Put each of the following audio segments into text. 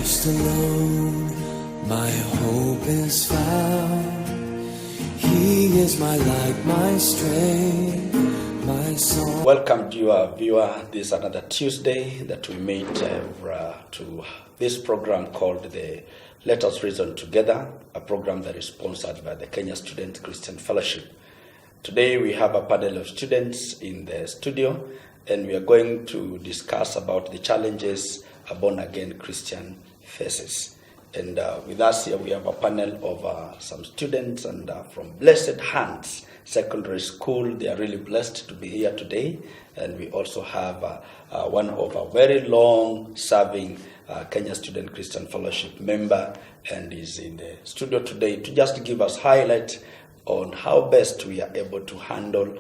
Christ alone, my hope is found. He is my light, my strength, my song. Welcome, dear viewer. This is another Tuesday that we meet to this program called the Let Us Reason Together, a program that is sponsored by the Kenya Student Christian Fellowship. Today we have a panel of students in the studio, and we are going to discuss about the challenges a born-again Christian faces. And with us here we have a panel of some students and from Blessed Hands Secondary School. They are really blessed to be here today. And we also have one of our very long-serving Kenya Student Christian Fellowship member, and is in the studio today to just give us highlight on how best we are able to handle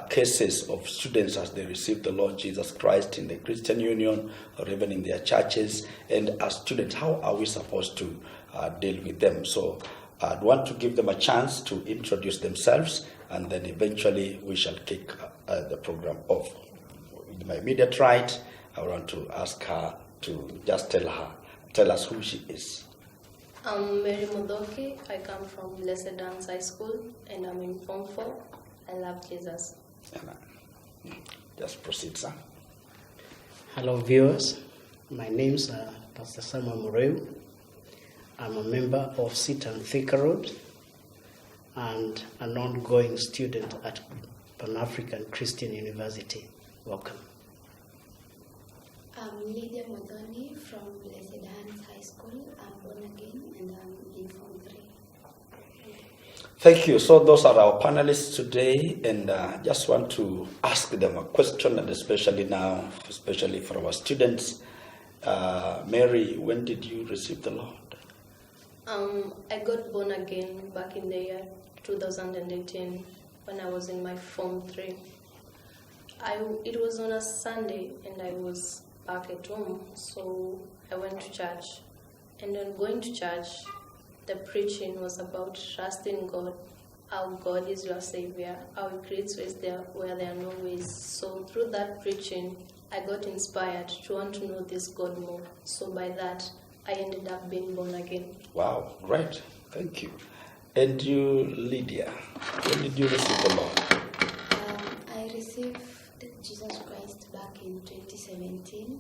cases of students as they receive the Lord Jesus Christ in the Christian Union or even in their churches. And as students, how are we supposed to deal with them? So I'd want to give them a chance to introduce themselves, and then eventually we shall kick the program off. With my immediate right, I want to ask her to just tell us who she is. I'm Mary Mudoki. I come from Blessed Hands High School, and I'm in Form 4. I love Jesus. Just proceed, sir. Hello, viewers. My name is Pastor Samuel Mureu. I'm a member of Sit and Thika Road and an ongoing student at Pan-African Christian University. Welcome. I'm Lydia Modoni from Blessed Hands High School. I'm born again and I'm in Form 3. Thank you. So those are our panelists today, and just want to ask them a question, and especially now, especially for our students. Mary, when did you receive the Lord? I got born again back in the year 2018 when I was in my Form 3. It was on a Sunday and I was back at home, so I went to church. And on going to church, the preaching was about trusting God, how God is your Savior, how He creates ways there where there are no ways. So through that preaching, I got inspired to want to know this God more. So by that, I ended up being born again. Wow, great. Thank you. And you, Lydia, when did you receive the Lord? I received Jesus Christ back in 2017.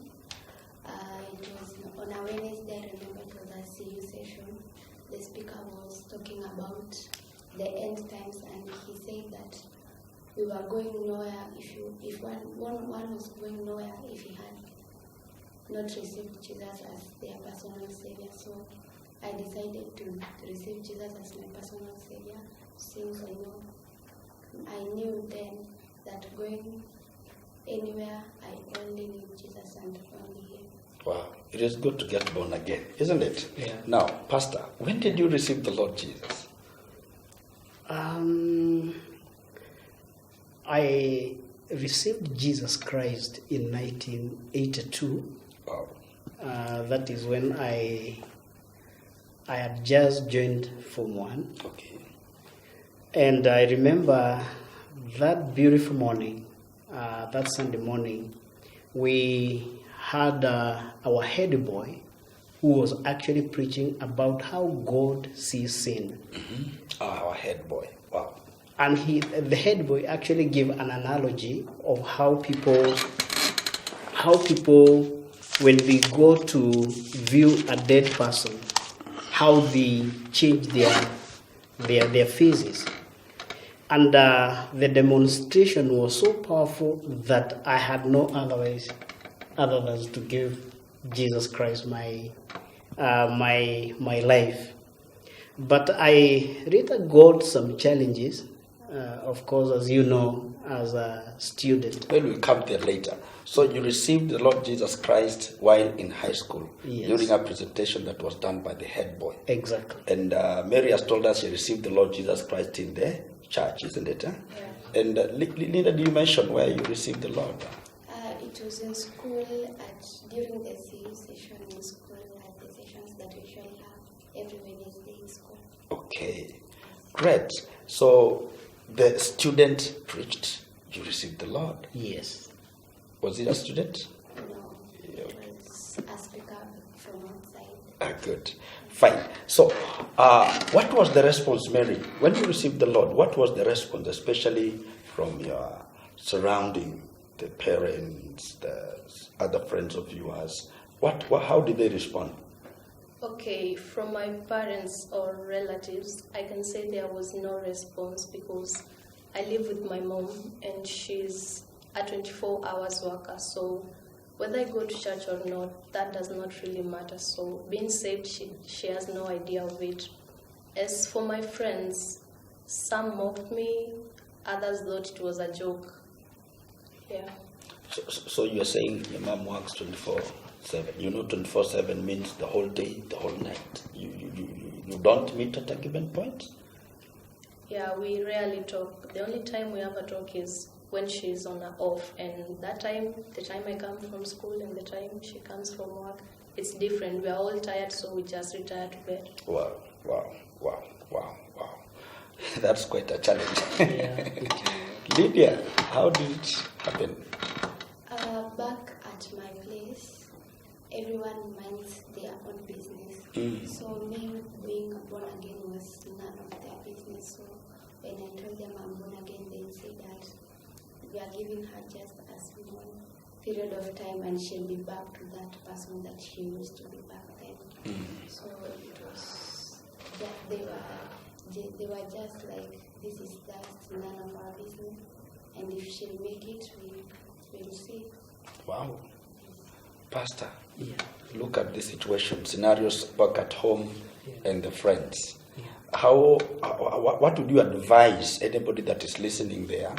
It was on a Wednesday. I remember it was a CU session. The speaker was talking about the end times, and he said that we were going nowhere if one was going nowhere if he had not received Jesus as their personal Savior. So I decided to receive Jesus as my personal Savior, since I knew then that going anywhere I only need Jesus and only Him. Wow, it is good to get born again, isn't it? Yeah. Now, Pastor, when did you receive the Lord Jesus? I received Jesus Christ in 1982. Wow. That is when I had just joined Form 1. Okay. And I remember that beautiful morning, that Sunday morning, we had our head boy who was actually preaching about how God sees sin. Mm-hmm. Our head boy. Wow. And the head boy actually gave an analogy of how people, when we go to view a dead person, how they change their faces. And the demonstration was so powerful that I had no other ways other than to give Jesus Christ my life. But I later got some challenges, of course, as you know, as a student. Well, we'll come there later. So you received the Lord Jesus Christ while in high school, Yes. during a presentation that was done by the head boy. Exactly. And Mary has told us she received the Lord Jesus Christ in the church, isn't it? Huh? Yeah. And Linda, do you mention where you received the Lord? It was in school, during the CU session in school, at the sessions that we usually have every Wednesday in school. Okay, great. So the student preached, you received the Lord. Yes. Was it a student? No, it was a speaker from outside. Good. Fine. So, what was the response, Mary? When you received the Lord, what was the response, especially from your surrounding, the parents, the other friends of yours? How did they respond? Okay, from my parents or relatives, I can say there was no response because I live with my mom and she's a 24 hours worker. So whether I go to church or not, that does not really matter. So being saved, she has no idea of it. As for my friends, some mocked me, others thought it was a joke. Yeah. So you're saying your mom works 24/7. 24/7 means the whole day, the whole night. You don't meet at a given point? Yeah, we rarely talk. The only time we ever talk is when she's on her off, and that time, the time I come from school and the time she comes from work, it's different. We are all tired, so we just retire to bed. Wow. That's quite a challenge. Yeah. Lydia, how did it happen? Back at my place, everyone minds their own business. So me being born again was none of their business. So when I told them I'm born again, they said that we are giving her just a small period of time and she'll be back to that person that she used to be back then. So it was that they were just like, this is just none of our business, and if she'll make it, we'll see. Wow. Pastor, Yeah. look at the situation, scenarios back at home and the friends. Yeah. What would you advise anybody that is listening there,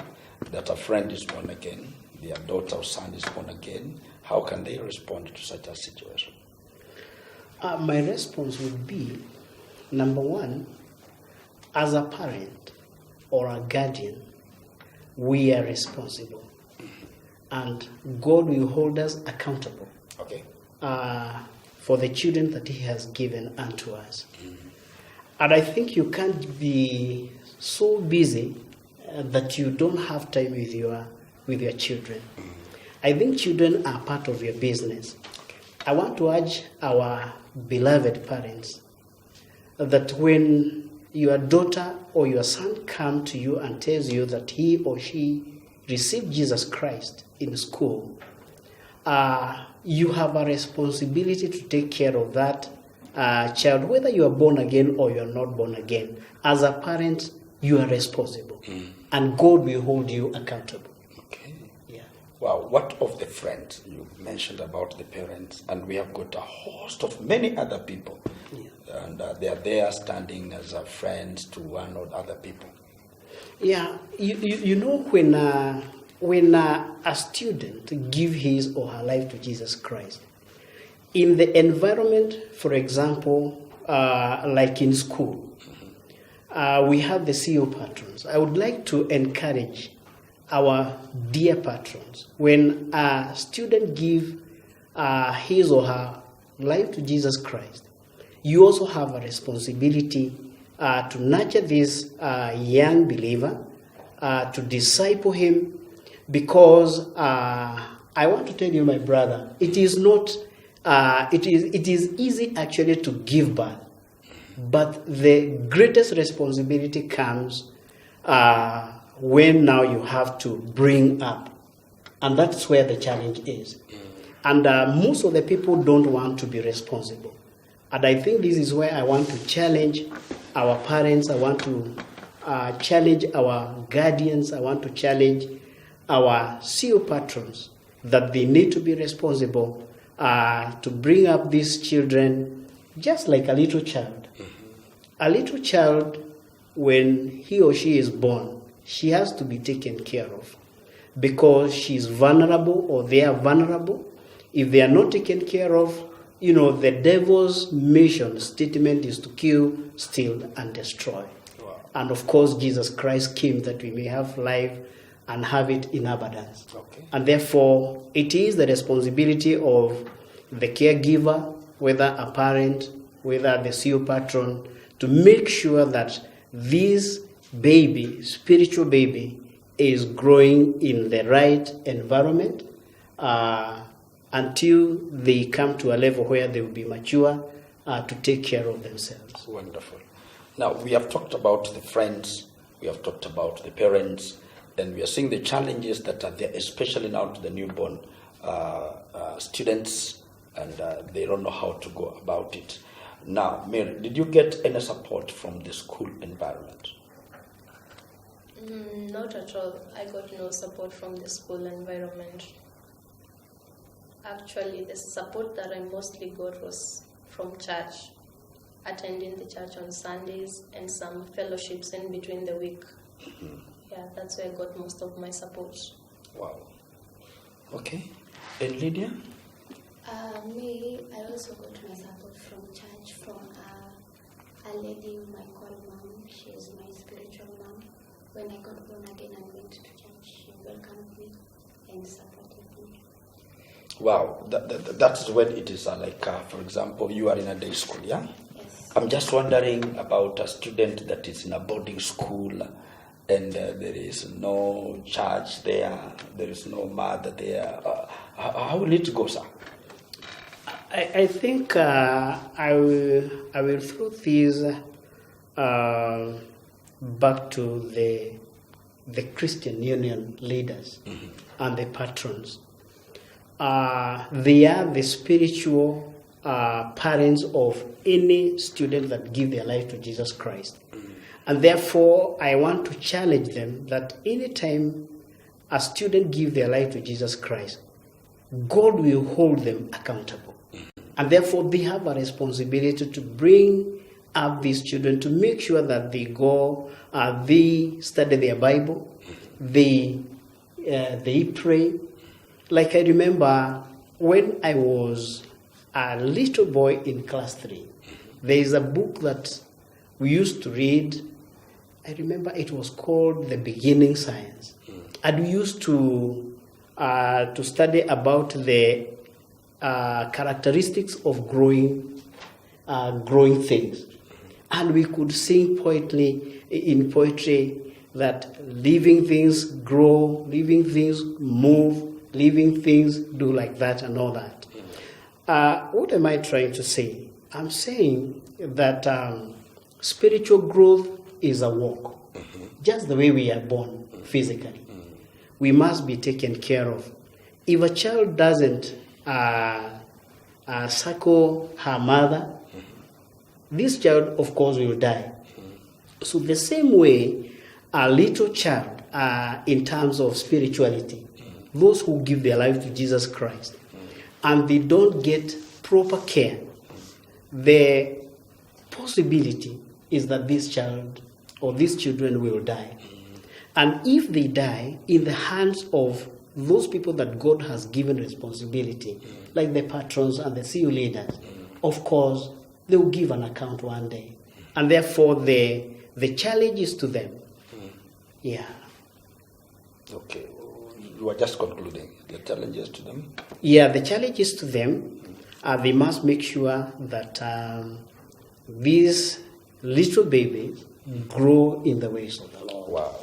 that a friend is born again, their daughter or son is born again? How can they respond to such a situation? My response would be, number one, as a parent or a guardian, we are responsible. And God will hold us accountable Okay. for the children that He has given unto us. And I think you can't be so busy that you don't have time with your children. I think children are part of your business. I want to urge our beloved parents that when your daughter or your son come to you and tells you that he or she received Jesus Christ in school, you have a responsibility to take care of that child, whether you are born again or you are not born again. As a parent, you are responsible, and God will hold you accountable. Okay. Yeah. Wow, what of the friends? You mentioned about the parents, and we have got a host of many other people. Yeah. And they are there standing as friends to one or other people. Yeah, you know when a student give his or her life to Jesus Christ, in the environment, for example, like in school, we have the CO patrons. I would like to encourage our dear patrons, when a student give his or her life to Jesus Christ, you also have a responsibility to nurture this young believer, to disciple him, because I want to tell you, my brother, it is not. It is easy actually to give birth, but the greatest responsibility comes when now you have to bring up, and that's where the challenge is. And most of the people don't want to be responsible. And I think this is where I want to challenge our parents, I want to challenge our guardians, I want to challenge our CO patrons that they need to be responsible to bring up these children just like a little child. A little child, when he or she is born, she has to be taken care of because she is vulnerable or they are vulnerable. If they are not taken care of, you know, the devil's mission statement is to kill, steal, and destroy. Wow. And of course, Jesus Christ came that we may have life and have it in abundance. Okay. And therefore, it is the responsibility of the caregiver, whether a parent, whether the CO patron, to make sure that this baby, spiritual baby, is growing in the right environment, until they come to a level where they will be mature to take care of themselves. Wonderful. Now, we have talked about the friends, we have talked about the parents, and we are seeing the challenges that are there, especially now to the newborn students, and they don't know how to go about it. Now, Mary, did you get any support from the school environment? Not at all. I got no support from the school environment. Actually, the support that I mostly got was from church, attending the church on Sundays and some fellowships in between the week. Yeah, that's where I got most of my support. Wow. Okay. And Lydia? Me, I also got my support from church, from a lady whom I call mom. She is my spiritual mom. When I got born again and went to church, she welcomed me and supported me. Wow, that's when it is for example, you are in a day school, yeah? Yes. I'm just wondering about a student that is in a boarding school and there is no church there, there is no mother there. How will it go, sir? I think I will throw these back to the Christian Union leaders and the patrons. They are the spiritual parents of any student that give their life to Jesus Christ. And therefore, I want to challenge them that anytime a student give their life to Jesus Christ, God will hold them accountable. And therefore, they have a responsibility to bring up these children to make sure that they go, they study their Bible, they pray. Like I remember when I was a little boy in class 3, there is a book that we used to read. I remember it was called The Beginning Science. And we used to study about the characteristics of growing things. And we could sing in poetry that living things grow, living things move, living things do like that and all that. What am I trying to say? I'm saying that spiritual growth is a walk, just the way we are born physically. We must be taken care of. If a child doesn't suckle her mother, this child, of course, will die. So the same way, a little child, in terms of spirituality, those who give their life to Jesus Christ, and they don't get proper care, the possibility is that this child or these children will die. And if they die in the hands of those people that God has given responsibility, like the patrons and the CU leaders, of course, they will give an account one day. And therefore, the challenge is to them. Yeah. Okay. You are just concluding. The challenges to them? Yeah, the challenge is to them. They must make sure that these little babies grow in the ways of the Lord. Wow.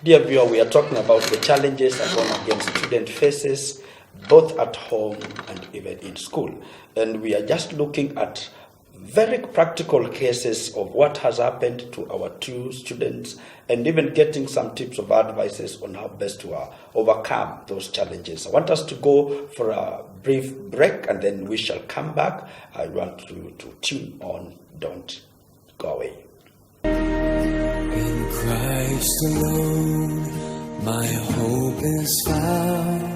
Dear viewer, we are talking about the challenges a born-again student faces, both at home and even in school. And we are just looking at very practical cases of what has happened to our two students and even getting some tips of advices on how best to overcome those challenges. I want us to go for a brief break and then we shall come back. I want you to tune on. Don't go away. In Christ alone, my hope is found.